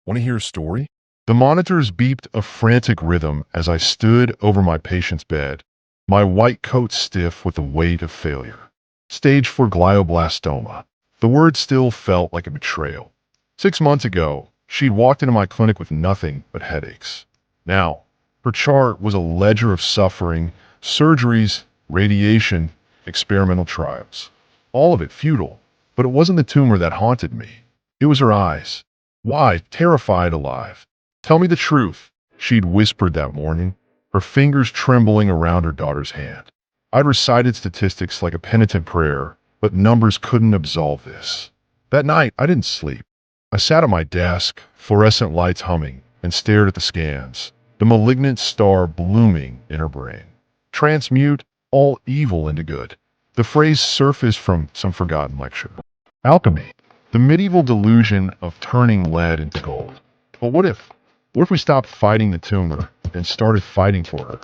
Want to hear a story? The monitors beeped a frantic rhythm as I stood over my patient's bed, my white coat stiff with the weight of failure. Stage 4 glioblastoma. The word still felt like a betrayal. 6 months ago, she'd walked into my clinic with nothing but headaches. Now, her chart was a ledger of suffering, surgeries, radiation, experimental trials. All of it futile, but it wasn't the tumor that haunted me. It was her eyes. Wide, terrified, alive. Tell me the truth, she'd whispered that morning, her fingers trembling around her daughter's hand. I'd recited statistics like a penitent prayer, but numbers couldn't absolve this. That night, I didn't sleep. I sat at my desk, fluorescent lights humming, and stared at the scans, the malignant star blooming in her brain. Transmute all evil into good. The phrase surfaced from some forgotten lecture. Alchemy, the medieval delusion of turning lead into gold. But what if we stopped fighting the tumor and started fighting for her?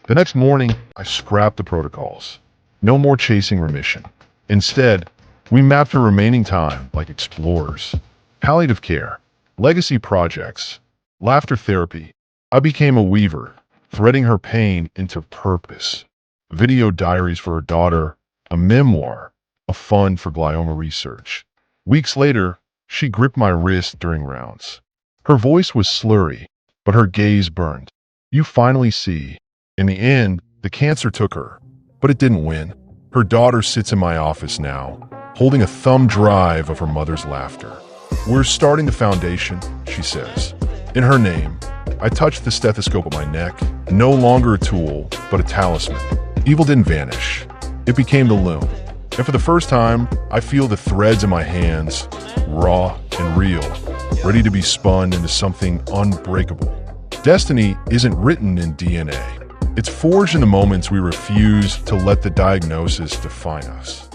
The next morning, I scrapped the protocols. No more chasing remission. Instead, we mapped her remaining time like explorers. Palliative care, legacy projects, laughter therapy. I became a weaver, threading her pain into purpose. Video diaries for her daughter, a memoir, a fund for glioma research. Weeks later, she gripped my wrist during rounds. Her voice was slurry, but her gaze burned. You finally see. In the end, the cancer took her, but it didn't win. Her daughter sits in my office now, holding a thumb drive of her mother's laughter. We're starting the foundation, she says. In her name, I touched the stethoscope at my neck, no longer a tool, but a talisman. Evil didn't vanish. It became the loom. And for the first time, I feel the threads in my hands, raw and real, ready to be spun into something unbreakable. Destiny isn't written in DNA. It's forged in the moments we refuse to let the diagnosis define us.